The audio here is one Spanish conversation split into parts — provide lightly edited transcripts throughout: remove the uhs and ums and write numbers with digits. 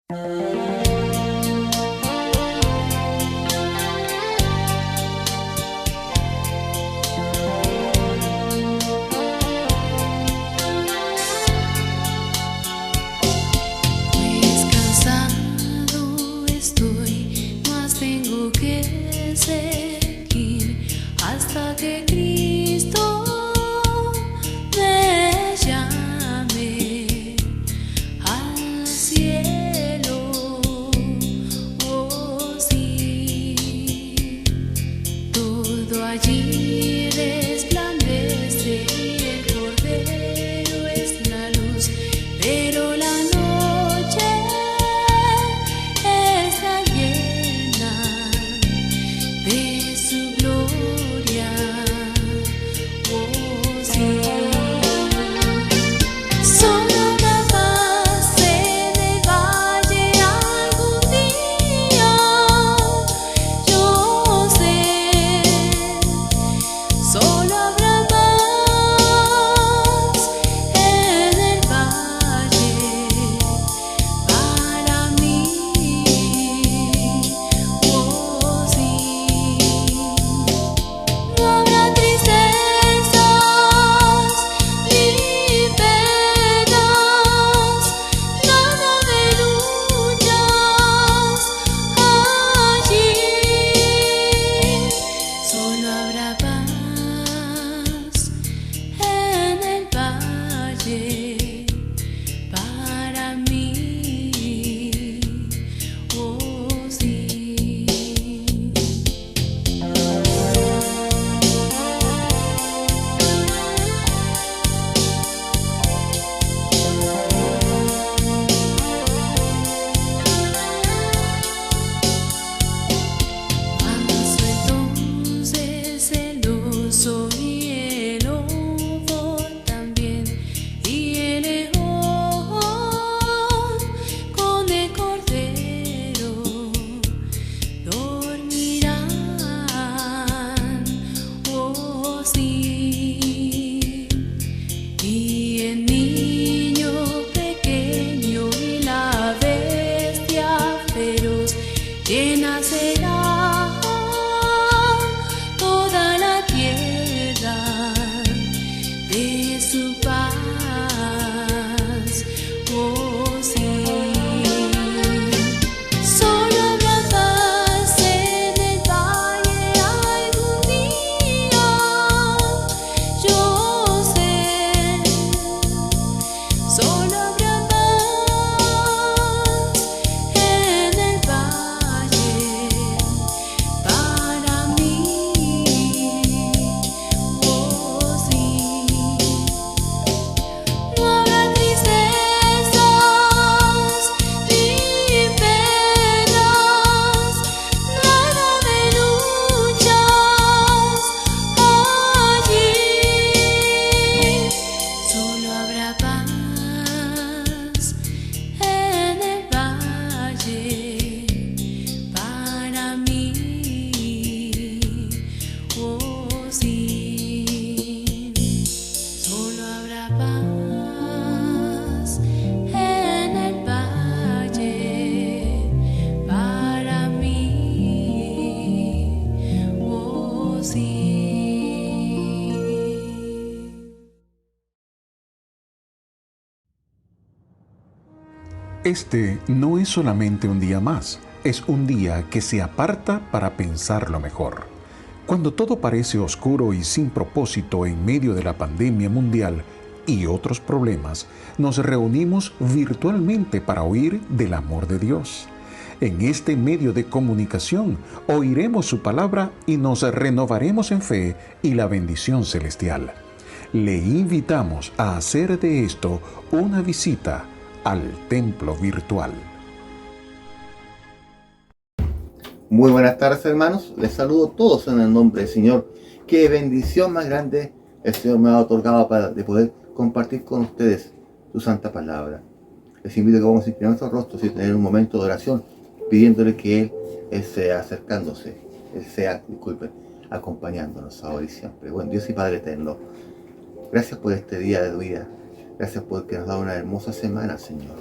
Pues cansado estoy, mas tengo que seguir hasta que Cristo me llame al cielo. Oh sí, todo allí resplandece y el Cordero es la luz, pero la noche está llena de su gloria. Oh sí, solo capaz en el valle algún día, yo sé, solo habrá paz en el valle para mí. Oh sí, no habrá tristezas ni penas, nada de luchas allí, solo habrá paz en el valle para mí. Oh sí. Manso entonces el oso y el lobo también, y el león con el cordero dormirán. Oh sí, y el niño pequeño y la bestia feroz llena será toda la tierra de su paz. Oh sí, solo habrá paz en el valle algún día, yo sé, solo habrá paz en el valle para mí. Oh sí, no habrá tristezas ni penas, nada de luchas allí, solo habrá paz en el valle para mí. Oh sí, solo habrá paz en el valle para mí. Oh sí. Este no es solamente un día más, es un día que se aparta para pensarlo mejor. Cuando todo parece oscuro y sin propósito en medio de la pandemia mundial y otros problemas, nos reunimos virtualmente para oír del amor de Dios. En este medio de comunicación oiremos su palabra y nos renovaremos en fe y la bendición celestial. Le invitamos a hacer de esto una visita al templo virtual. Muy buenas tardes, hermanos. Les saludo a todos en el nombre del Señor. Qué bendición más grande el Señor me ha otorgado de poder compartir con ustedes su santa palabra. Les invito a que vamos a inclinar nuestros rostros y tener un momento de oración, pidiéndole que Él sea acercándose, acompañándonos ahora y siempre. Buen Dios y Padre eterno, gracias por este día de vida. Gracias porque nos da una hermosa semana, Señor.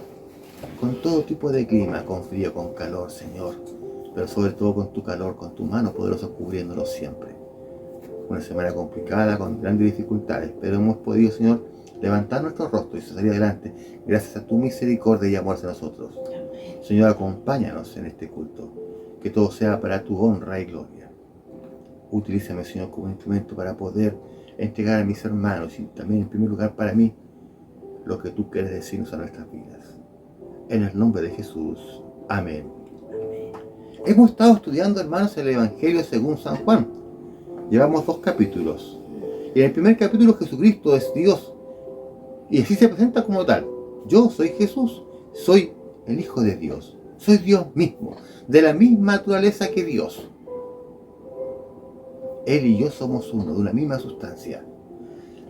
con todo tipo de clima, con frío, con calor, Señor, pero sobre todo con tu calor, con tu mano poderosa cubriéndonos siempre. Una semana complicada, con grandes dificultades, pero hemos podido, Señor, levantar nuestro rostro y salir adelante gracias a tu misericordia y amor hacia nosotros. Señor, acompáñanos en este culto, que todo sea para tu honra y gloria. Utilízame, Señor, como instrumento para poder entregar a mis hermanos y también en primer lugar para mí lo que tú quieres decirnos a nuestras vidas. En el nombre de Jesús. Amén. Hemos estado estudiando, hermanos, el Evangelio según San Juan. Llevamos 2 capítulos. Y en el primer capítulo Jesucristo es Dios. Y así se presenta como tal. Yo soy Jesús, soy el Hijo de Dios. Soy Dios mismo, de la misma naturaleza que Dios. Él y yo somos uno, de una misma sustancia.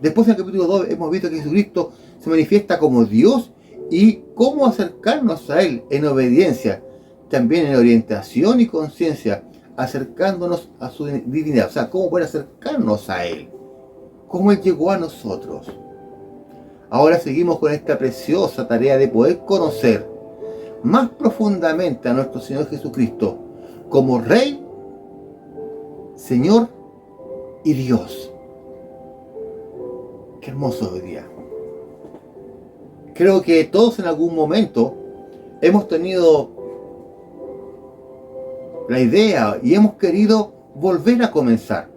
Después en el capítulo 2 hemos visto que Jesucristo se manifiesta como Dios y cómo acercarnos a Él en obediencia, también en orientación y conciencia, acercándonos a su divinidad. O sea, cómo poder acercarnos a Él, cómo Él llegó a nosotros. Ahora seguimos con esta preciosa tarea de poder conocer más profundamente a nuestro Señor Jesucristo como Rey, Señor y Dios. Qué hermoso hoy día. Creo que todos en algún momento hemos tenido la idea y hemos querido volver a comenzar.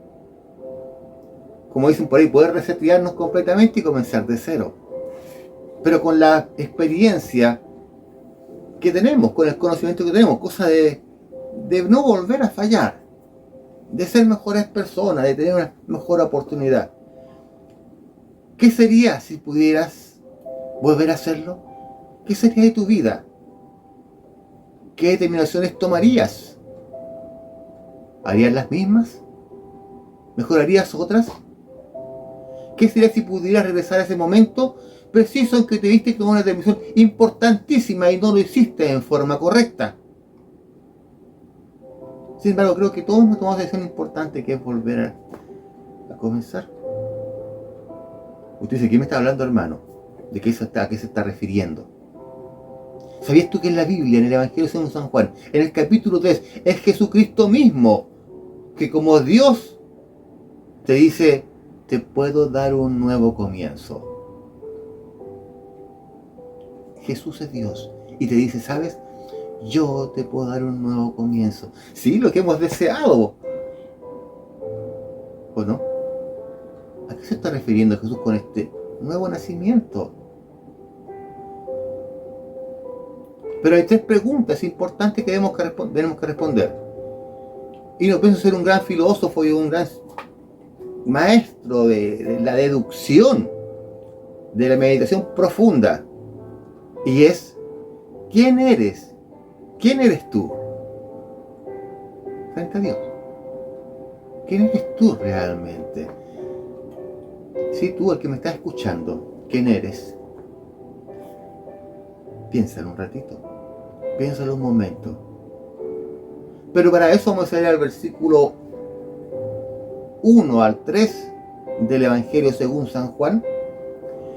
Como dicen por ahí, poder resetearnos completamente y comenzar de cero. Pero con la experiencia que tenemos, con el conocimiento que tenemos, cosa de no volver a fallar, de ser mejores personas, de tener una mejor oportunidad. ¿Qué sería si pudieras volver a hacerlo? ¿Qué sería de tu vida? ¿Qué determinaciones tomarías? ¿Harías las mismas? ¿Mejorarías otras? ¿Qué sería si pudieras regresar a ese momento preciso en que te viste con una determinación importantísima y no lo hiciste en forma correcta? Sin embargo, creo que todos nos tomamos una decisión importante, que es volver a comenzar. Usted dice, ¿quién me está hablando, hermano? ¿De qué se está refiriendo? ¿Sabías tú que en la Biblia, en el Evangelio según San Juan, en el capítulo 3, es Jesucristo mismo que como Dios te dice, te puedo dar un nuevo comienzo? Jesús es Dios y te dice, ¿sabes? Yo te puedo dar un nuevo comienzo. Sí, lo que hemos deseado. ¿O no? ¿A qué se está refiriendo Jesús con este nuevo nacimiento? Pero hay 3 preguntas importantes que tenemos que responder. Y no pienso ser un gran filósofo y un gran maestro de la deducción, de la meditación profunda. Y es, ¿quién eres? ¿Quién eres tú? Frente a Dios. ¿Quién eres tú realmente? Si tú, el que me estás escuchando, ¿quién eres? Piénsalo un ratito. Piénsalo un momento. Pero para eso vamos a ir al versículo 1 al 3 del Evangelio según San Juan.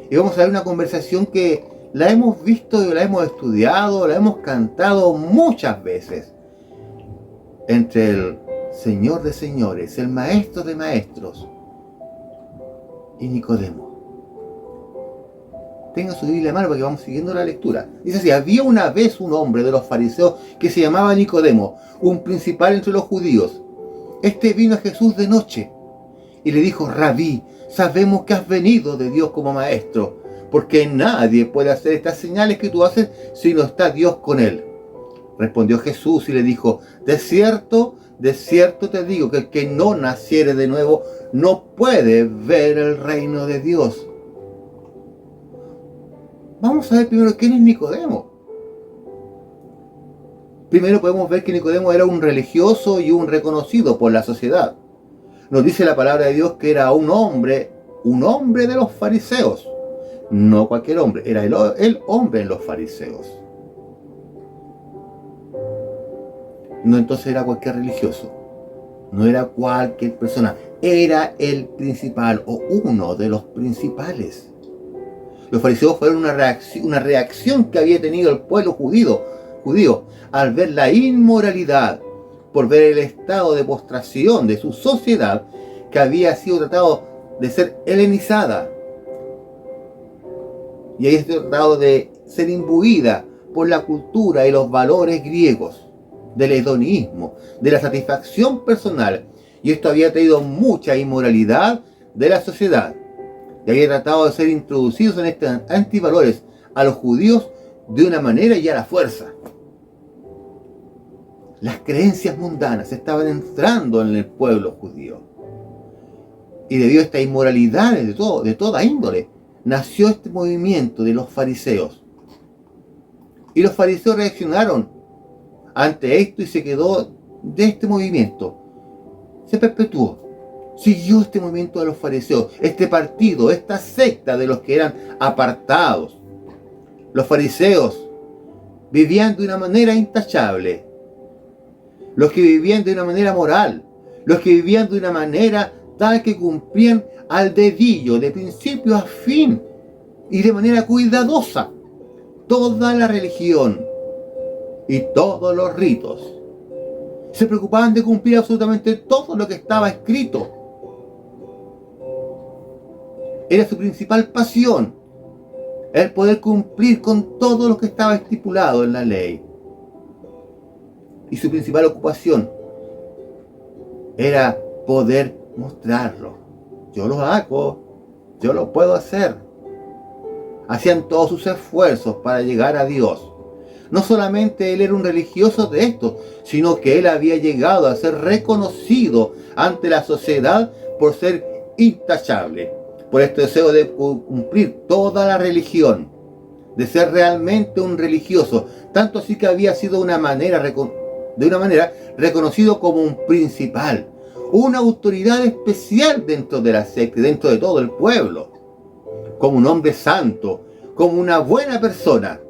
Y vamos a ver una conversación que la hemos visto y la hemos estudiado, la hemos cantado muchas veces. Entre el Señor de señores, el Maestro de maestros y Nicodemo. Tenga su Biblia en mano porque vamos siguiendo la lectura. Dice así: había una vez un hombre de los fariseos que se llamaba Nicodemo, un principal entre los judíos. Este vino a Jesús de noche y le dijo: Rabí, sabemos que has venido de Dios como maestro, porque nadie puede hacer estas señales que tú haces si no está Dios con él. Respondió Jesús y le dijo: de cierto te digo que el que no naciere de nuevo no puede ver el reino de Dios. Vamos a ver primero quién es Nicodemo. Primero podemos ver que Nicodemo era un religioso y un reconocido por la sociedad. Nos dice la palabra de Dios que era un hombre de los fariseos. No cualquier hombre, era el hombre en los fariseos. No entonces era cualquier religioso, no era cualquier persona, era el principal o uno de los principales. Los fariseos fueron una reacción que había tenido el pueblo judío al ver la inmoralidad, por ver el estado de postración de su sociedad que había sido tratado de ser helenizada y había sido tratado de ser imbuida por la cultura y los valores griegos, del hedonismo, de la satisfacción personal, y esto había traído mucha inmoralidad de la sociedad y había tratado de ser introducidos en estos antivalores a los judíos de una manera y a la fuerza. Las creencias mundanas estaban entrando en el pueblo judío. Y debido a estas inmoralidades de toda índole, nació este movimiento de los fariseos. Y los fariseos reaccionaron ante esto y se quedó de este movimiento. Se perpetuó. Siguió este movimiento de los fariseos, este partido, esta secta de los que eran apartados. Los fariseos vivían de una manera intachable. Los que vivían de una manera moral, los que vivían de una manera tal que cumplían al dedillo, de principio a fin, y de manera cuidadosa, toda la religión y todos los ritos. Se preocupaban de cumplir absolutamente todo lo que estaba escrito. Era su principal pasión, el poder cumplir con todo lo que estaba estipulado en la ley. Y su principal ocupación era poder mostrarlo. Yo lo hago, yo lo puedo hacer. Hacían todos sus esfuerzos para llegar a Dios. No solamente él era un religioso de esto, sino que él había llegado a ser reconocido ante la sociedad por ser intachable, por este deseo de cumplir toda la religión, de ser realmente un religioso, tanto así que había sido de una manera reconocido como un principal, una autoridad especial dentro de la secta, dentro de todo el pueblo, como un hombre santo, como una buena persona,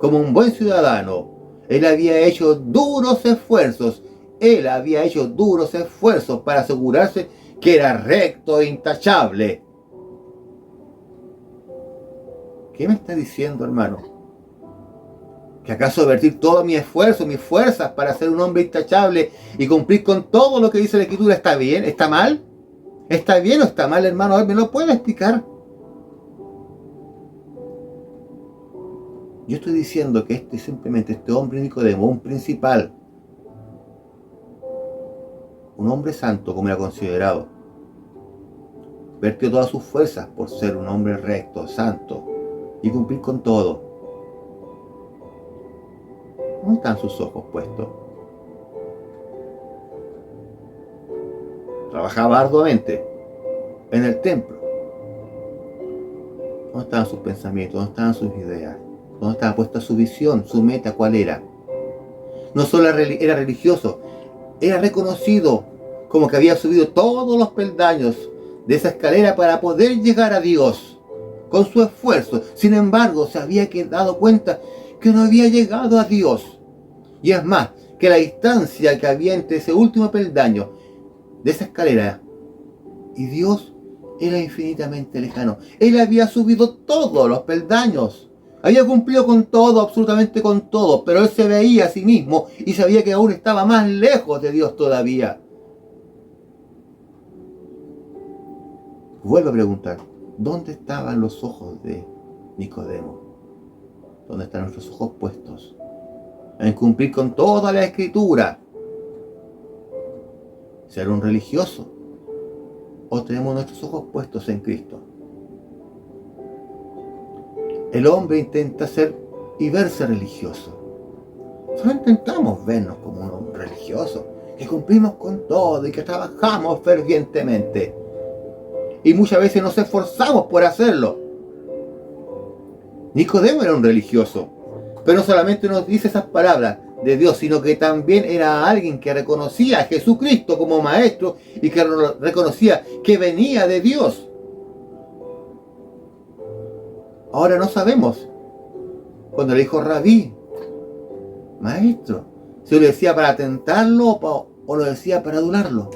como un buen ciudadano. Él había hecho duros esfuerzos para asegurarse que era recto e intachable. ¿Qué me está diciendo, hermano? ¿Que acaso vertir todo mi esfuerzo, mis fuerzas para ser un hombre intachable y cumplir con todo lo que dice la Escritura está bien? ¿Está mal? ¿Está bien o está mal, hermano? A ver, ¿me lo puede explicar? Yo estoy diciendo que este hombre Nicodemo, un principal, un hombre santo como era considerado, vertió todas sus fuerzas por ser un hombre recto, santo y cumplir con todo. ¿Dónde están sus ojos puestos? Trabajaba arduamente en el templo. ¿Dónde estaban sus pensamientos? ¿Dónde estaban sus ideas? ¿Dónde estaba puesta su visión, su meta? ¿Cuál era? No solo era religioso, era reconocido como que había subido todos los peldaños de esa escalera para poder llegar a Dios con su esfuerzo. Sin embargo, se había dado cuenta que no había llegado a Dios. Y es más, que la distancia que había entre ese último peldaño de esa escalera y Dios era infinitamente lejano. Él había subido todos los peldaños, había cumplido con todo, absolutamente con todo, pero él se veía a sí mismo y sabía que aún estaba más lejos de Dios todavía. Vuelvo a preguntar, ¿dónde estaban los ojos de Nicodemo? ¿Dónde están nuestros ojos puestos? En cumplir con toda la Escritura. ¿Ser un religioso? ¿O tenemos nuestros ojos puestos en Cristo? El hombre intenta ser y verse religioso. Solo intentamos vernos como un hombre religioso, que cumplimos con todo y que trabajamos fervientemente. Y muchas veces nos esforzamos por hacerlo. Nicodemo era un religioso, pero no solamente nos dice esas palabras de Dios, sino que también era alguien que reconocía a Jesucristo como maestro y que reconocía que venía de Dios. Ahora no sabemos. Cuando le dijo rabí, maestro, si lo decía para tentarlo o lo decía para adularlo.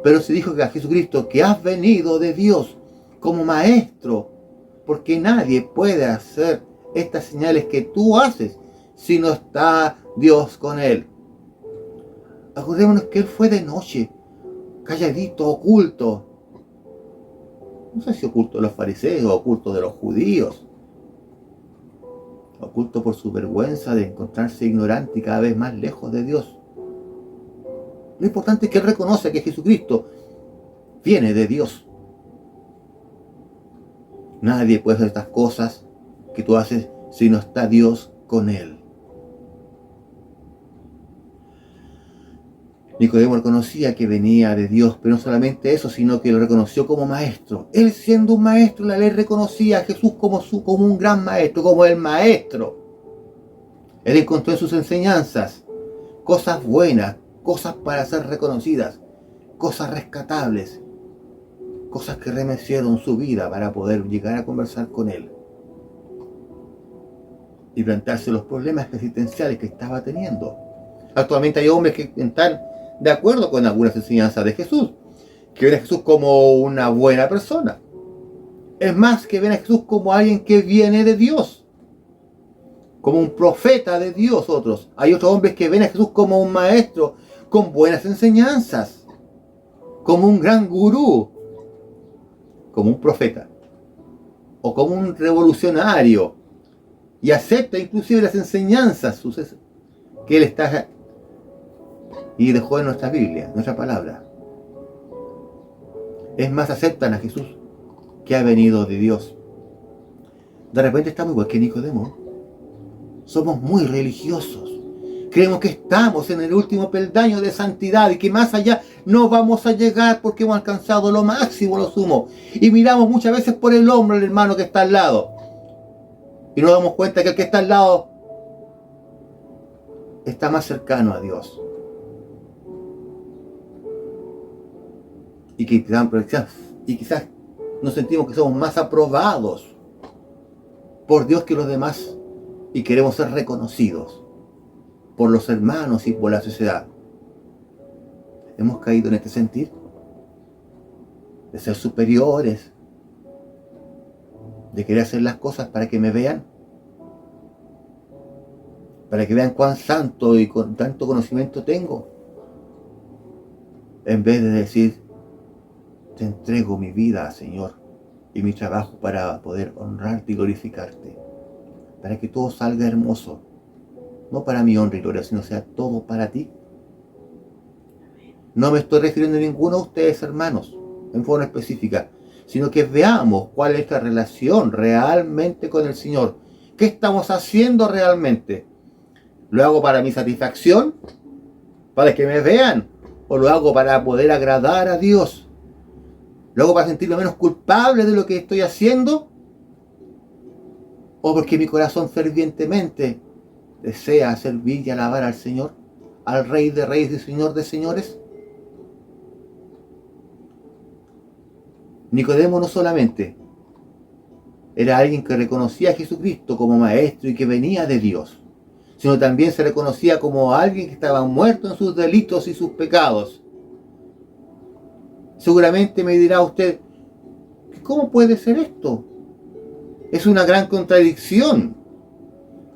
Pero se dijo que a Jesucristo, que has venido de Dios como maestro, porque nadie puede hacer estas señales que tú haces si no está Dios con él. Acordémonos que él fue de noche, calladito, oculto. No sé si oculto de los fariseos o oculto de los judíos. Oculto por su vergüenza de encontrarse ignorante y cada vez más lejos de Dios. Lo importante es que él reconoce que Jesucristo viene de Dios. Nadie puede hacer estas cosas que tú haces si no está Dios con él. Nicodemo reconocía que venía de Dios, pero no solamente eso, sino que lo reconoció como maestro. Él, siendo un maestro, la ley reconocía a Jesús como un gran maestro, como el maestro. Él encontró en sus enseñanzas cosas buenas, cosas para ser reconocidas, cosas rescatables, cosas que remecieron su vida para poder llegar a conversar con él y plantearse los problemas existenciales que estaba teniendo. Actualmente hay hombres que están de acuerdo con algunas enseñanzas de Jesús, que ven a Jesús como una buena persona. Es más, que ven a Jesús como alguien que viene de Dios, como un profeta de Dios. Otros, hay otros hombres que ven a Jesús como un maestro con buenas enseñanzas, como un gran gurú, como un profeta o como un revolucionario, y acepta inclusive las enseñanzas que él está y dejó en nuestra Biblia, nuestra palabra. Es más, aceptan a Jesús que ha venido de Dios. De repente estamos igual que Nicodemo. Somos muy religiosos. Creemos que estamos en el último peldaño de santidad y que más allá no vamos a llegar porque hemos alcanzado lo máximo, lo sumo. Y miramos muchas veces por el hombro al hermano que está al lado. Y nos damos cuenta que el que está al lado está más cercano a Dios. Y quizás nos sentimos que somos más aprobados por Dios que los demás y queremos ser reconocidos por los hermanos y por la sociedad. Hemos caído en este sentir de ser superiores, de querer hacer las cosas para que me vean, para que vean cuán santo y con tanto conocimiento tengo, en vez de decir: te entrego mi vida, Señor, y mi trabajo para poder honrarte y glorificarte, para que todo salga hermoso, no para mi honra y gloria, sino sea todo para ti. No me estoy refiriendo a ninguno de ustedes, hermanos, en forma específica, sino que veamos cuál es nuestra relación realmente con el Señor. ¿Qué estamos haciendo realmente? ¿Lo hago para mi satisfacción? ¿Para que me vean? ¿O lo hago para poder agradar a Dios? ¿Lo hago para sentirme menos culpable de lo que estoy haciendo? ¿O porque mi corazón fervientemente desea servir y alabar al Señor, al Rey de Reyes y Señor de Señores? Nicodemo no solamente era alguien que reconocía a Jesucristo como maestro y que venía de Dios, sino también se reconocía como alguien que estaba muerto en sus delitos y sus pecados. Seguramente me dirá usted: ¿cómo puede ser esto? Es una gran contradicción.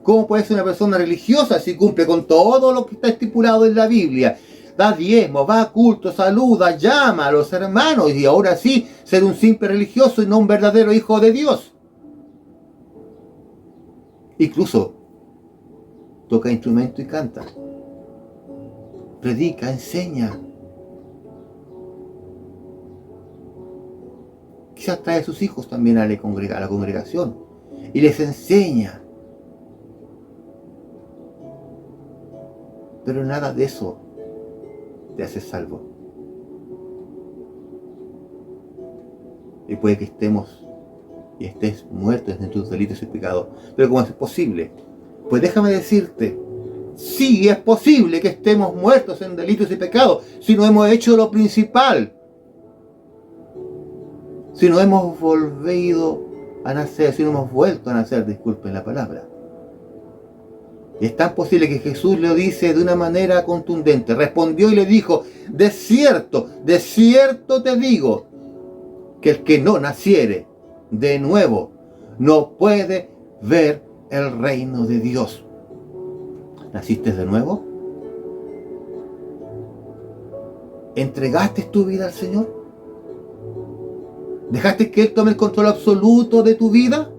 ¿Cómo puede ser una persona religiosa si cumple con todo lo que está estipulado en la Biblia? Da diezmo, va a culto, saluda, llama a los hermanos, y ahora sí ser un simple religioso y no un verdadero hijo de Dios. Incluso toca instrumento y canta, predica, enseña. Quizás trae a sus hijos también a la congregación y les enseña. Pero nada de eso te hace salvo. Y puede que estés muerto en tus delitos y pecados. Pero ¿cómo es posible? Pues déjame decirte, sí es posible que estemos muertos en delitos y pecados si no hemos hecho lo principal. Si no hemos volvido a nacer, si no hemos vuelto a nacer, disculpen la palabra. Y es tan posible que Jesús lo dice de una manera contundente. Respondió y le dijo: de cierto te digo, que el que no naciere de nuevo no puede ver el reino de Dios. ¿Naciste de nuevo? ¿Entregaste tu vida al Señor? ¿Dejaste que Él tome el control absoluto de tu vida?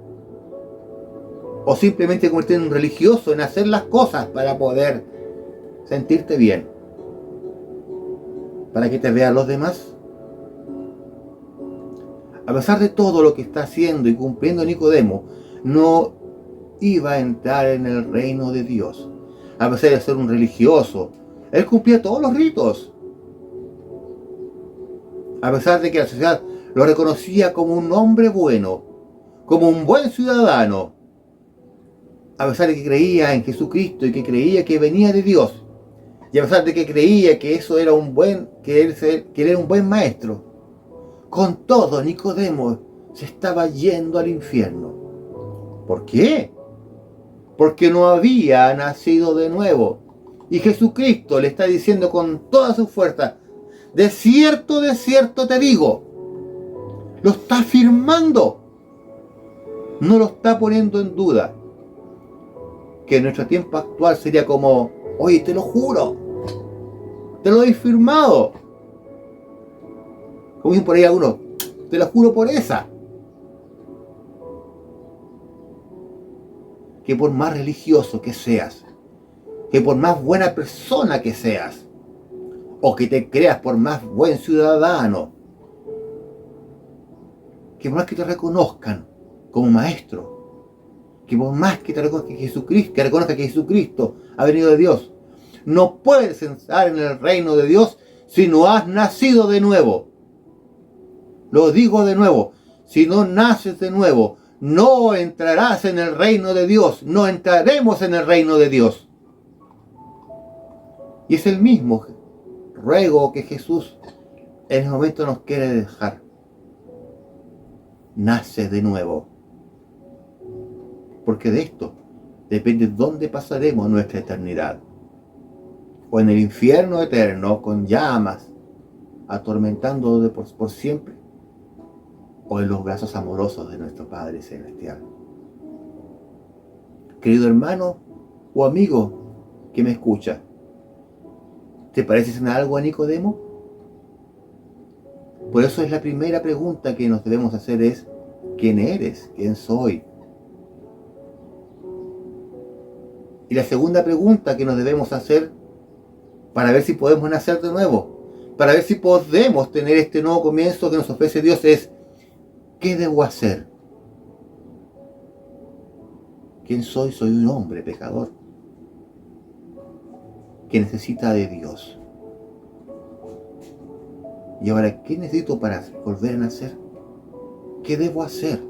¿O simplemente convertirte en un religioso, en hacer las cosas para poder sentirte bien? ¿Para que te vean los demás? A pesar de todo lo que está haciendo y cumpliendo Nicodemo, no iba a entrar en el reino de Dios. A pesar de ser un religioso, él cumplía todos los ritos. A pesar de que la sociedad lo reconocía como un hombre bueno, como un buen ciudadano, a pesar de que creía en Jesucristo y que creía que venía de Dios, y a pesar de que creía que eso era que él era un buen maestro, con todo Nicodemo se estaba yendo al infierno. ¿Por qué? Porque no había nacido de nuevo. Y Jesucristo le está diciendo con toda su fuerza: de cierto te digo. Lo está afirmando. No lo está poniendo en duda. Que en nuestro tiempo actual sería como: oye, te lo juro, te lo he firmado. Como dicen por ahí algunos: te lo juro por esa. Que por más religioso que seas, que por más buena persona que seas, o que te creas por más buen ciudadano, que por más que te reconozcan como maestro, que por más que te reconozcan que Jesucristo ha venido de Dios, no puedes entrar en el reino de Dios si no has nacido de nuevo. Lo digo de nuevo: si no naces de nuevo, no entrarás en el reino de Dios. No entraremos en el reino de Dios. Y es el mismo ruego que Jesús en el momento nos quiere dejar. Nace de nuevo. Porque de esto depende dónde pasaremos nuestra eternidad. O en el infierno eterno con llamas atormentando por siempre, o en los brazos amorosos de nuestro Padre Celestial. Querido hermano o amigo que me escucha, ¿te pareces en algo a Nicodemo? Por eso es la primera pregunta que nos debemos hacer: es: ¿quién eres? ¿Quién soy? Y la segunda pregunta que nos debemos hacer para ver si podemos nacer de nuevo, para ver si podemos tener este nuevo comienzo que nos ofrece Dios, es: ¿qué debo hacer? ¿Quién soy? Soy un hombre pecador que necesita de Dios. Y ahora, ¿qué necesito para volver a nacer? ¿Qué debo hacer?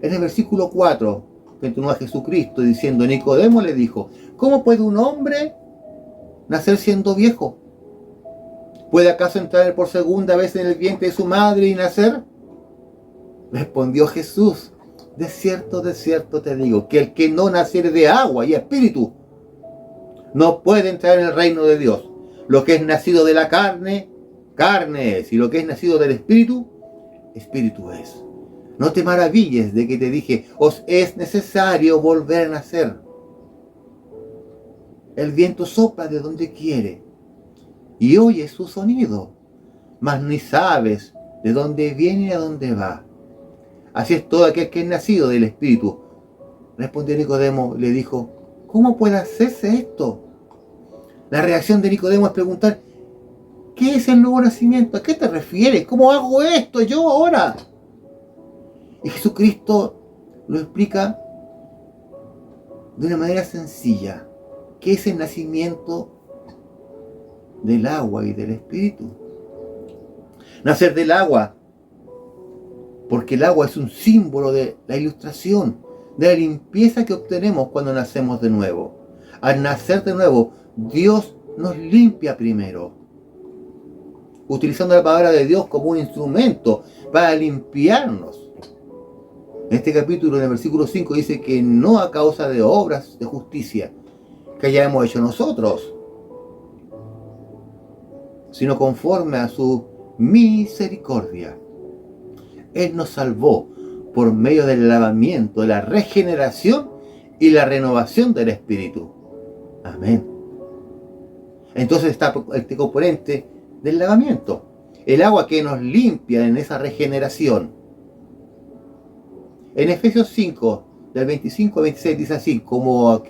En el versículo 4, continúa Jesucristo diciendo: Nicodemo le dijo: ¿cómo puede un hombre nacer siendo viejo? ¿Puede acaso entrar por segunda vez en el vientre de su madre y nacer? Respondió Jesús: de cierto te digo, que el que no naciere de agua y espíritu no puede entrar en el reino de Dios. Lo que es nacido de la carne, carne es, y lo que es nacido del espíritu, espíritu es. No te maravilles de que te dije: os es necesario volver a nacer. El viento sopla de donde quiere y oyes su sonido, mas ni sabes de dónde viene y a dónde va. Así es todo aquel que es nacido del Espíritu. Respondió Nicodemo y le dijo: ¿cómo puede hacerse esto? La reacción de Nicodemo es preguntar: ¿qué es el nuevo nacimiento? ¿A qué te refieres? ¿Cómo hago esto yo ahora? Y Jesucristo lo explica de una manera sencilla: ¿qué es el nacimiento del agua y del Espíritu? Nacer del agua, porque el agua es un símbolo de la ilustración, de la limpieza que obtenemos cuando nacemos de nuevo. Al nacer de nuevo, Dios nos limpia primero, utilizando la palabra de Dios como un instrumento para limpiarnos. En este capítulo, en el versículo 5, dice que no a causa de obras de justicia que hayamos hecho nosotros, sino conforme a su misericordia. Él nos salvó por medio del lavamiento, de la regeneración y la renovación del espíritu. Amén. Entonces está este componente del lavamiento, el agua que nos limpia en esa regeneración. En Efesios 5, del 25 al 26 dice así como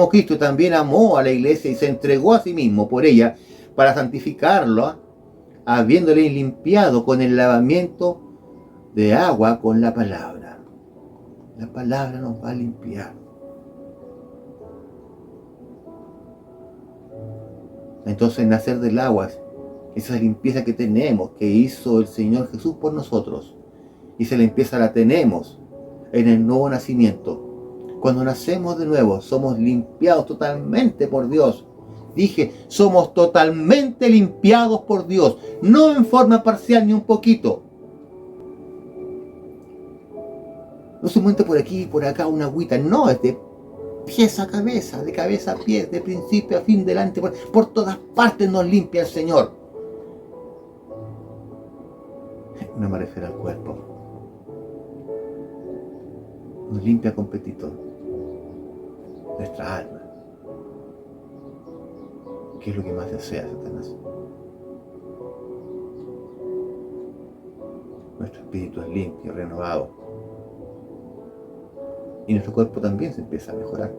Cristo también amó a la iglesia y se entregó a sí mismo por ella para santificarla, habiéndole limpiado con el lavamiento de agua con la palabra. La palabra nos va a limpiar. Entonces, nacer del agua, esa limpieza que tenemos, que hizo el Señor Jesús por nosotros, y esa limpieza la tenemos en el nuevo nacimiento. Cuando nacemos de nuevo, somos limpiados totalmente por Dios. Dije, somos totalmente limpiados por Dios, no en forma parcial ni un poquito. No se monta por aquí y por acá una agüita, no, es de pies a cabeza, de cabeza a pies, de principio a fin, delante, por todas partes nos limpia el Señor. No me refiero al cuerpo. Nos limpia completito nuestra alma. ¿Qué es lo que más desea Satanás? Nuestro espíritu es limpio, renovado. Y nuestro cuerpo también se empieza a mejorar.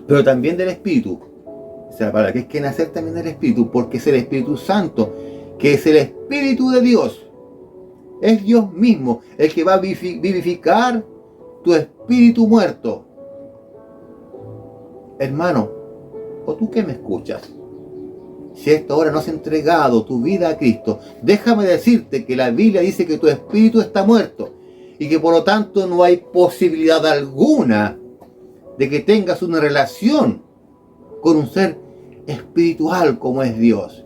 Pero también del espíritu. O sea, para que es que nacer también del espíritu, porque es el Espíritu Santo, que es el Espíritu de Dios. Es Dios mismo el que va a vivificar tu espíritu muerto. Hermano, o tú que me escuchas, si a esta hora no has entregado tu vida a Cristo, déjame decirte que la Biblia dice que tu espíritu está muerto y que por lo tanto no hay posibilidad alguna de que tengas una relación con un ser espiritual como es Dios.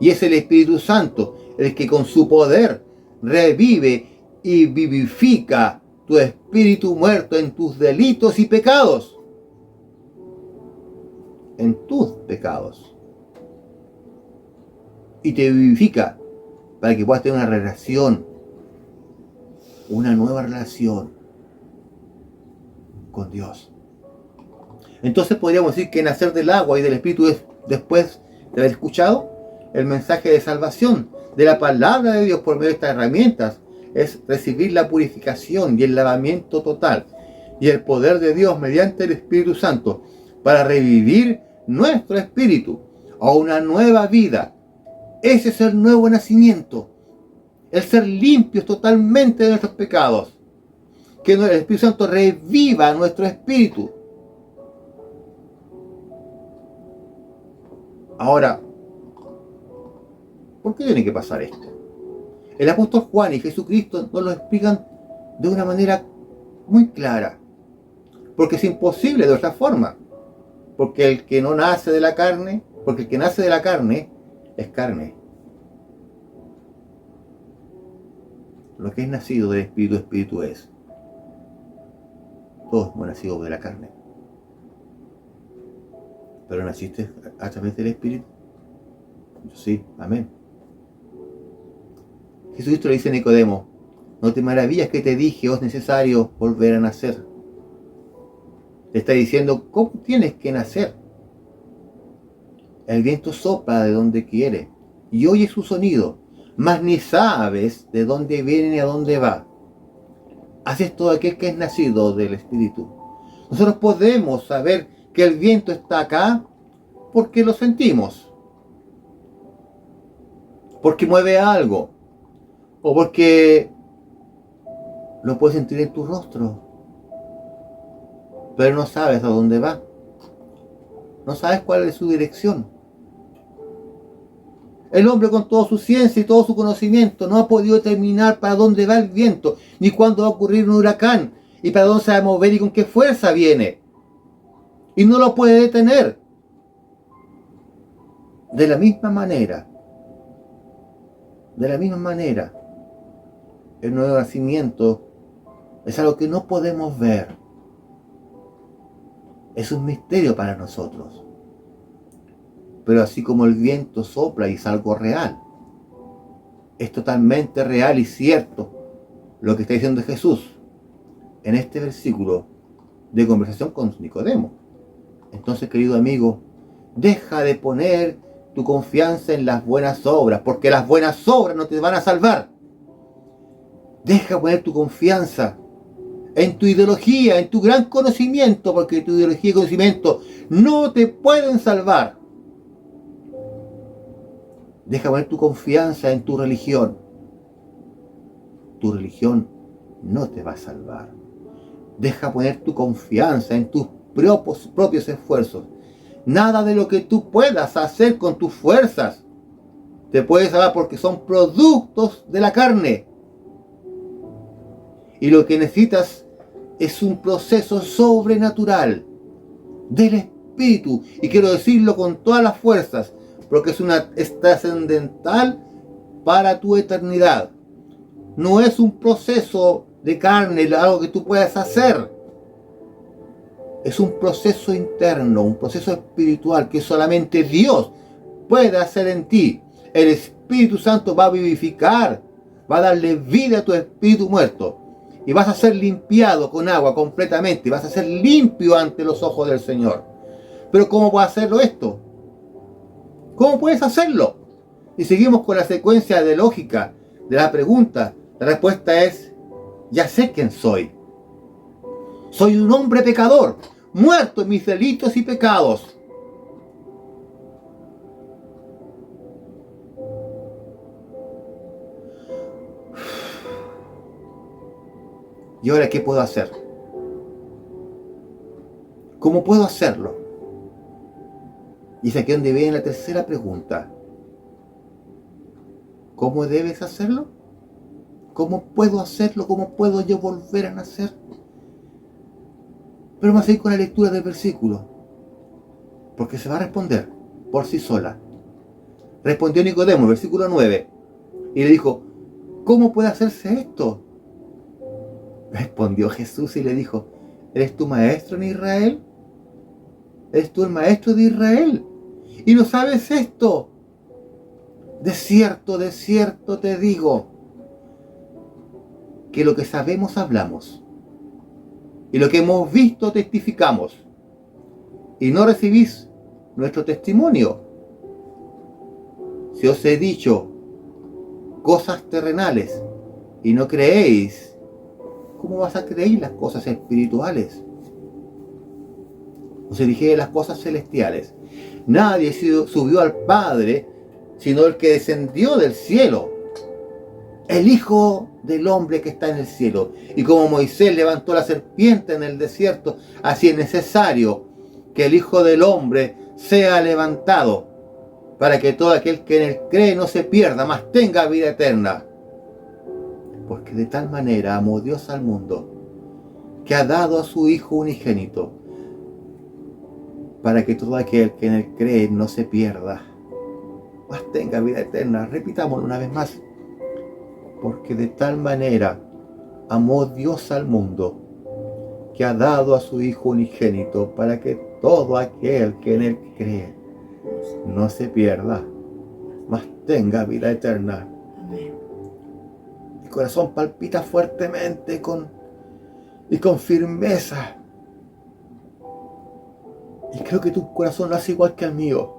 Y es el Espíritu Santo el que con su poder revive y vivifica tu espíritu muerto en tus delitos y pecados. En tus pecados. Y te vivifica para que puedas tener una relación, una nueva relación con Dios. Entonces podríamos decir que nacer del agua y del Espíritu es, después de haber escuchado el mensaje de salvación de la palabra de Dios por medio de estas herramientas, es recibir la purificación y el lavamiento total y el poder de Dios mediante el Espíritu Santo para revivir nuestro espíritu a una nueva vida. Ese es el nuevo nacimiento, el ser limpios totalmente de nuestros pecados, que el Espíritu Santo reviva nuestro espíritu. Ahora, ¿por qué tiene que pasar esto? El apóstol Juan y Jesucristo nos lo explican de una manera muy clara, porque es imposible de otra forma, porque el que no nace de la carne, porque el que nace de la carne es carne. Lo que es nacido del Espíritu, Espíritu es. Todos hemos nacido de la carne. ¿Pero naciste a través del Espíritu? Sí, amén. Jesucristo le dice a Nicodemo, no te maravillas que te dije, es necesario volver a nacer. Le está diciendo, ¿cómo tienes que nacer? El viento sopla de donde quiere y oye su sonido, mas ni sabes de dónde viene ni a dónde va. Así es todo aquel que es nacido del Espíritu. Nosotros podemos saber que el viento está acá porque lo sentimos, porque mueve algo, o porque lo puedes sentir en tu rostro, pero no sabes a dónde va, no sabes cuál es su dirección. El hombre con toda su ciencia y todo su conocimiento no ha podido determinar para dónde va el viento, ni cuándo va a ocurrir un huracán, y para dónde se va a mover y con qué fuerza viene. Y no lo puede detener. De la misma manera, el nuevo nacimiento es algo que no podemos ver. Es un misterio para nosotros. Pero así como el viento sopla y es algo real, Es totalmente real y cierto lo que está diciendo Jesús en este versículo de conversación con Nicodemo. Entonces, querido amigo, deja de poner tu confianza en las buenas obras, porque las buenas obras no te van a salvar. Deja de poner tu confianza en tu ideología, en tu gran conocimiento, porque tu ideología y conocimiento no te pueden salvar. Deja de poner tu confianza en tu religión. Tu religión no te va a salvar. Deja de poner tu confianza en tus propios esfuerzos. Nada de lo que tú puedas hacer con tus fuerzas te puede salvar, porque son productos de la carne. Y lo que necesitas es un proceso sobrenatural del Espíritu. Y quiero decirlo con todas las fuerzas, porque es trascendental para tu eternidad. No es un proceso de carne, algo que tú puedas hacer. Es un proceso interno, un proceso espiritual que solamente Dios puede hacer en ti. El Espíritu Santo va a vivificar, va a darle vida a tu espíritu muerto. Y vas a ser limpiado con agua completamente. Vas a ser limpio ante los ojos del Señor. Pero ¿cómo puedes hacerlo esto? ¿Cómo puedes hacerlo? Y seguimos con la secuencia de lógica de la pregunta. La respuesta es: ya sé quién soy. Soy un hombre pecador, muerto en mis delitos y pecados. ¿Y ahora qué puedo hacer? ¿Cómo puedo hacerlo? Y es aquí donde viene la tercera pregunta. ¿Cómo debes hacerlo? ¿Cómo puedo hacerlo? ¿Cómo puedo yo volver a nacer? Pero vamos a ir con la lectura del versículo, porque se va a responder por sí sola. Respondió Nicodemo, versículo 9, y le dijo: ¿cómo puede hacerse esto? Respondió Jesús y le dijo: ¿eres tú maestro en Israel? ¿Eres tú el maestro de Israel? ¿Y no sabes esto? De cierto te digo, que lo que sabemos hablamos, y lo que hemos visto testificamos, y no recibís nuestro testimonio. Si os he dicho cosas terrenales y no creéis, ¿cómo vas a creer las cosas espirituales? Os dije las cosas celestiales. Nadie subió al Padre, sino el que descendió del cielo, el Hijo del Hombre que está en el cielo. Y como Moisés levantó la serpiente en el desierto, así es necesario que el Hijo del Hombre sea levantado, para que todo aquel que en él cree no se pierda, mas tenga vida eterna. Porque de tal manera amó Dios al mundo, que ha dado a su Hijo unigénito, para que todo aquel que en él cree no se pierda, mas tenga vida eterna. Repitámoslo una vez más. Porque de tal manera amó Dios al mundo, que ha dado a su Hijo unigénito, para que todo aquel que en él cree no se pierda, mas tenga vida eterna. Amén. Mi corazón palpita fuertemente y con firmeza. Y creo que tu corazón lo hace igual que el mío.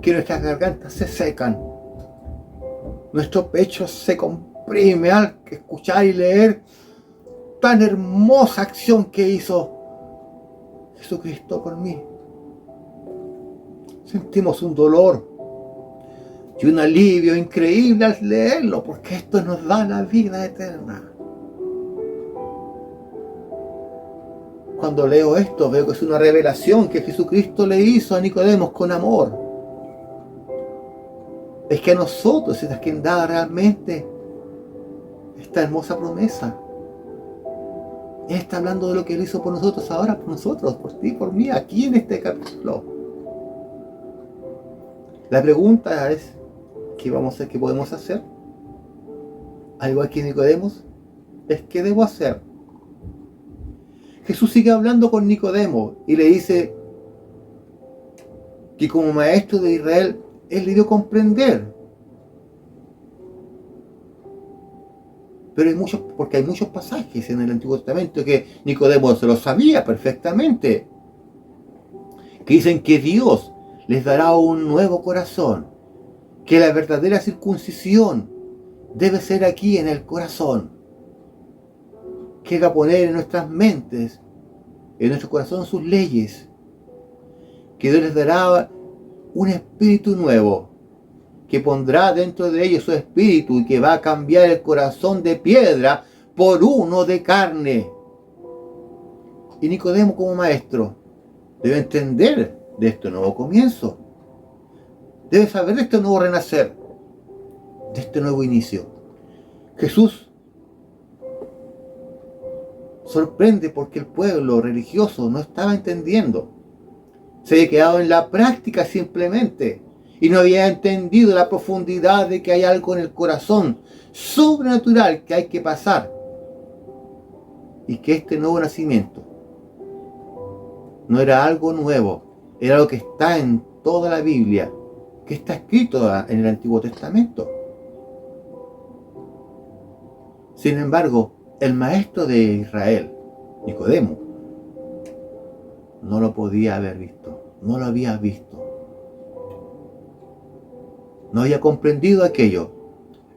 Que nuestras gargantas se secan, nuestro pecho se comprime al escuchar y leer tan hermosa acción que hizo Jesucristo por mí. Sentimos un dolor y un alivio increíble al leerlo, porque esto nos da la vida eterna. Cuando leo esto, veo que es una revelación que Jesucristo le hizo a Nicodemo con amor. Es que a nosotros es a quien da realmente esta hermosa promesa. Él está hablando de lo que Él hizo por nosotros ahora, por nosotros, por ti, por mí, aquí en este capítulo. La pregunta es: ¿qué vamos a hacer? ¿Qué podemos hacer? Al igual que Nicodemo, es ¿qué debo hacer? Jesús sigue hablando con Nicodemo y le dice que como maestro de Israel, Él le dio a comprender Pero porque hay muchos pasajes en el Antiguo Testamento que Nicodemo se lo sabía perfectamente, que dicen que Dios les dará un nuevo corazón, que la verdadera circuncisión debe ser aquí en el corazón, que va a poner en nuestras mentes, en nuestro corazón sus leyes, que Dios les dará un espíritu nuevo, que pondrá dentro de ellos su espíritu y que va a cambiar el corazón de piedra por uno de carne. Y Nicodemo, como maestro, debe entender de este nuevo comienzo, debe saber de este nuevo renacer, de este nuevo inicio. Jesús sorprende porque el pueblo religioso no estaba entendiendo. Se había quedado en la práctica simplemente y no había entendido la profundidad de que hay algo en el corazón sobrenatural que hay que pasar, y que este nuevo nacimiento no era algo nuevo, era algo que está en toda la Biblia, que está escrito en el Antiguo Testamento. Sin embargo, el maestro de Israel, Nicodemo, no lo podía haber visto, no lo había visto. No había comprendido aquello.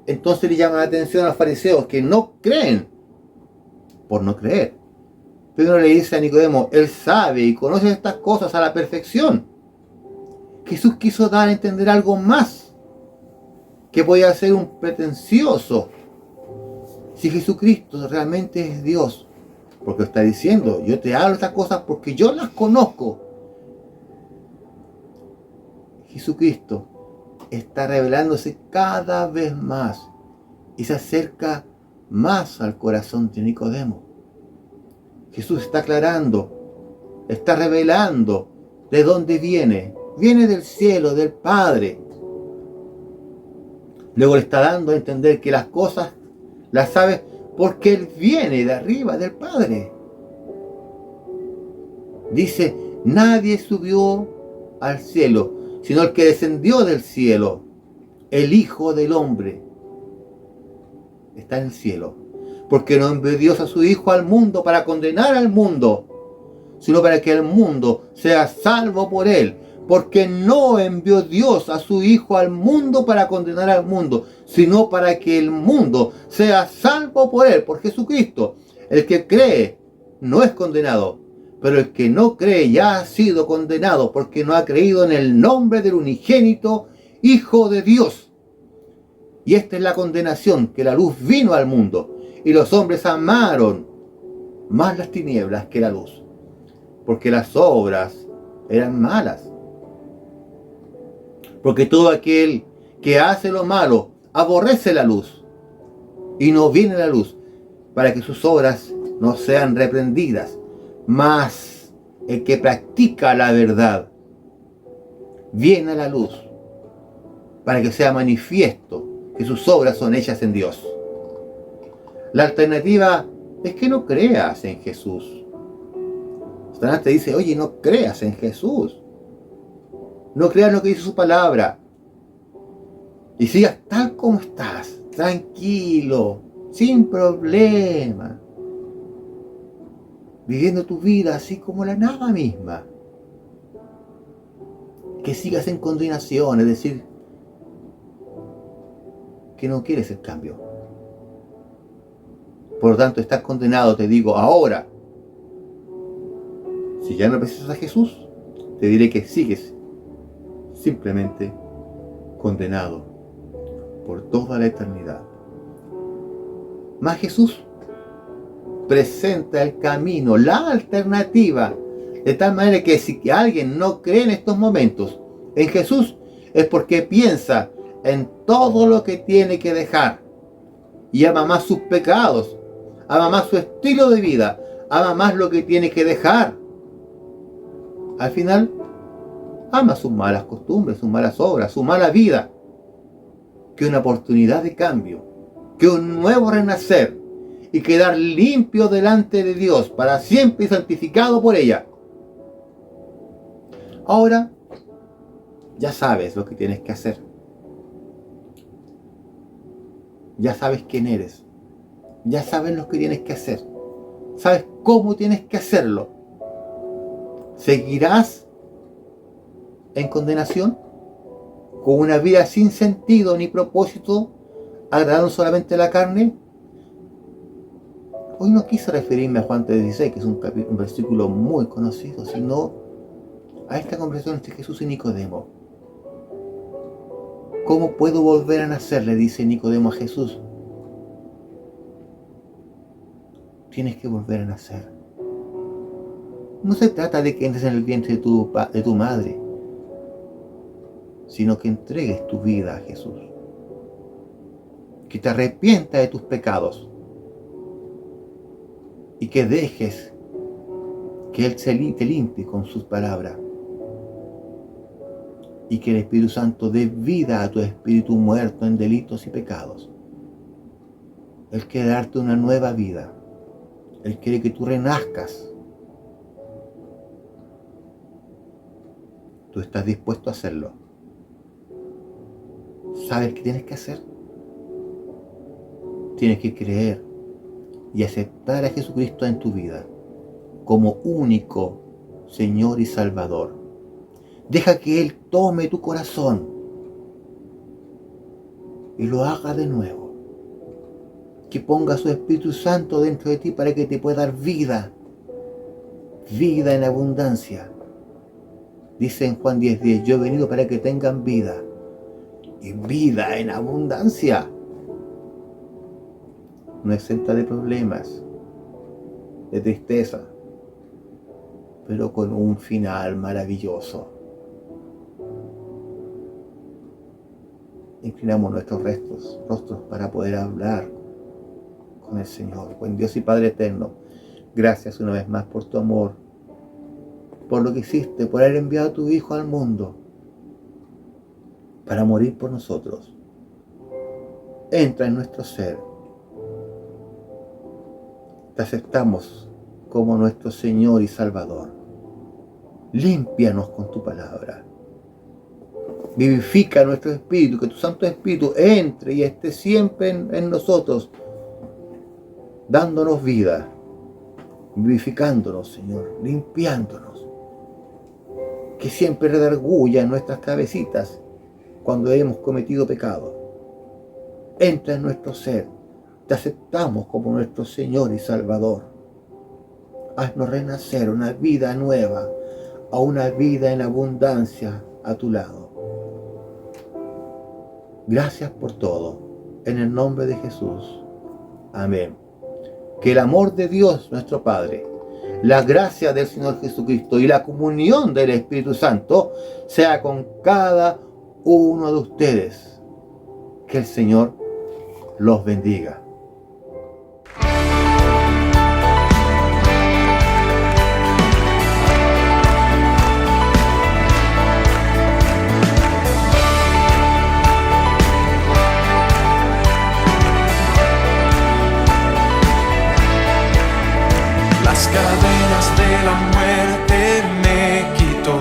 Entonces le llama la atención a los fariseos que no creen por no creer. Pedro le dice a Nicodemo, él sabe y conoce estas cosas a la perfección. Jesús quiso dar a entender algo más, que podía ser un pretencioso. Si Jesucristo realmente es Dios, porque está diciendo, yo te hablo estas cosas porque yo las conozco. Jesucristo está revelándose cada vez más y se acerca más al corazón de Nicodemo. Jesús está aclarando, está revelando de dónde viene. Viene del cielo, del Padre. Luego le está dando a entender que las cosas las sabe porque Él viene de arriba, del Padre. Dice, nadie subió al cielo, sino el que descendió del cielo, el Hijo del Hombre. Está en el cielo. Porque no envió Dios a su Hijo al mundo para condenar al mundo, sino para que el mundo sea salvo por Él. Porque no envió Dios a su Hijo al mundo para condenar al mundo, sino para que el mundo sea salvo por Él, por Jesucristo. El que cree no es condenado, pero el que no cree ya ha sido condenado, porque no ha creído en el nombre del unigénito Hijo de Dios. Y esta es la condenación, que la luz vino al mundo, y los hombres amaron más las tinieblas que la luz, porque las obras eran malas. Porque todo aquel que hace lo malo aborrece la luz y no viene a la luz, para que sus obras no sean reprendidas. Mas el que practica la verdad viene a la luz, para que sea manifiesto que sus obras son hechas en Dios. La alternativa es que no creas en Jesús. Satanás te dice, oye, no creas en Jesús. No creas lo que dice su palabra. Y sigas tal como estás, tranquilo, sin problema, viviendo tu vida así como la nada misma. Que sigas en condenación, es decir, que no quieres el cambio. Por lo tanto, estás condenado, te digo, ahora. Si ya no precisas a Jesús, te diré que sigues simplemente condenado por toda la eternidad. Mas Jesús presenta el camino, la alternativa, de tal manera que si alguien no cree en estos momentos en Jesús, es porque piensa en todo lo que tiene que dejar y ama más sus pecados, ama más su estilo de vida, ama más lo que tiene que dejar. Al final, ama sus malas costumbres, sus malas obras, su mala vida, que una oportunidad de cambio, que un nuevo renacer y quedar limpio delante de Dios para siempre y santificado por ella. Ahora ya sabes lo que tienes que hacer. Ya sabes quién eres. Ya sabes lo que tienes que hacer. Sabes cómo tienes que hacerlo. ¿Seguirás en condenación? ¿Con una vida sin sentido ni propósito, agradando solamente la carne? Hoy no quise referirme a Juan 3:16, que es un versículo muy conocido, sino a esta conversación entre Jesús y Nicodemo. ¿Cómo puedo volver a nacer?, le dice Nicodemo a Jesús. Tienes que volver a nacer. No se trata de que entres en el vientre de tu madre, sino que entregues tu vida a Jesús. Que te arrepientas de tus pecados y que dejes que Él te limpie con sus palabras. Y que el Espíritu Santo dé vida a tu espíritu muerto en delitos y pecados. Él quiere darte una nueva vida. Él quiere que tú renazcas. ¿Tú estás dispuesto a hacerlo? ¿Sabes qué tienes que hacer? Tienes que creer y aceptar a Jesucristo en tu vida como único Señor y Salvador. Deja que Él tome tu corazón y lo haga de nuevo. Que ponga su Espíritu Santo dentro de ti para que te pueda dar vida. Vida en abundancia. Dice en Juan 10:10, yo he venido para que tengan vida. Y vida en abundancia. No exenta de problemas, de tristeza, pero con un final maravilloso. Inclinamos nuestros rostros para poder hablar con el Señor. Buen Dios y Padre eterno, gracias una vez más por tu amor, por lo que hiciste, por haber enviado a tu Hijo al mundo para morir por nosotros. Entra en nuestro ser. Te aceptamos como nuestro Señor y Salvador. Límpianos con tu palabra. Vivifica nuestro espíritu, que tu Santo Espíritu entre y esté siempre en nosotros, dándonos vida, vivificándonos, Señor, limpiándonos. Que siempre redarguya en nuestras cabecitas cuando hemos cometido pecado. Entra en nuestro ser, te aceptamos como nuestro Señor y Salvador. Haznos renacer una vida nueva, a una vida en abundancia a tu lado. Gracias por todo, en el nombre de Jesús. Amén. Que el amor de Dios, nuestro Padre, la gracia del Señor Jesucristo y la comunión del Espíritu Santo sea con cada uno de ustedes. Que el Señor los bendiga. Las cadenas de la muerte me quitó.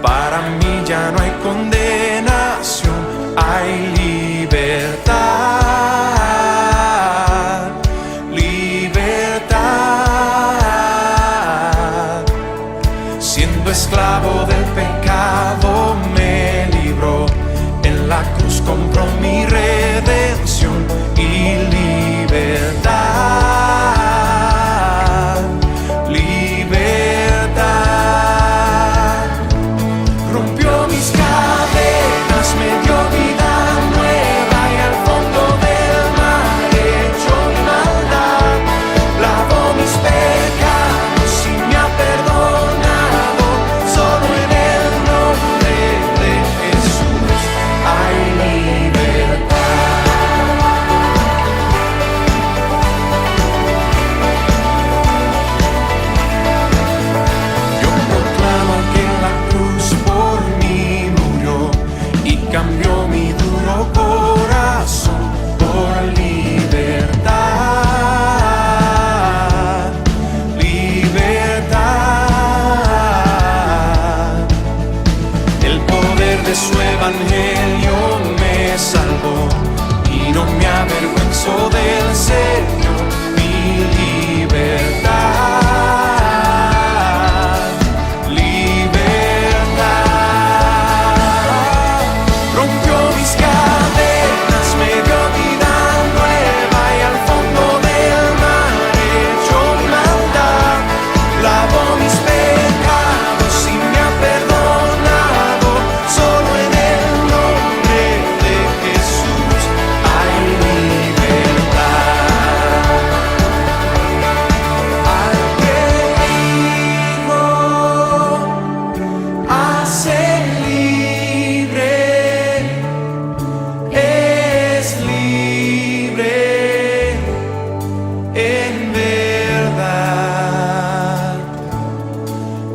Para mí ya no hay condenación, hay libertad, libertad. Siendo esclavo del pecado me libró, en la cruz compró mi redención y libertad. Libertad.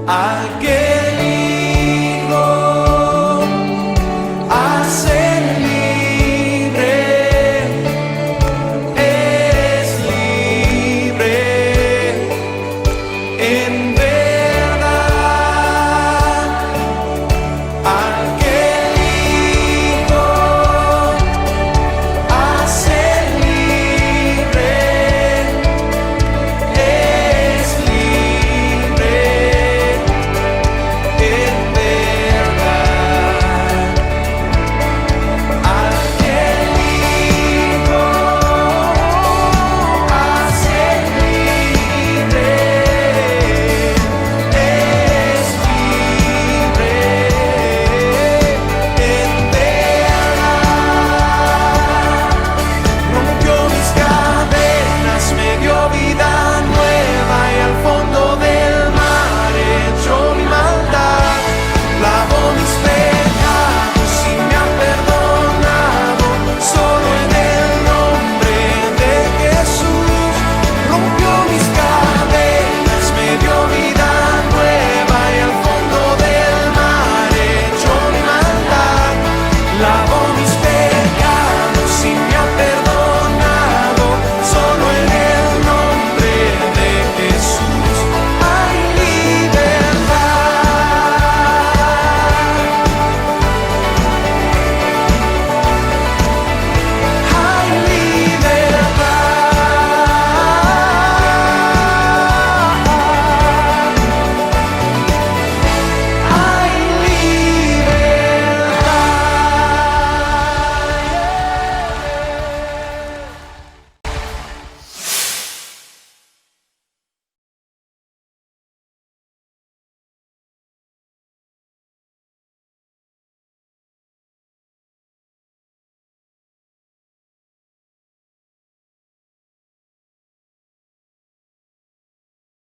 al que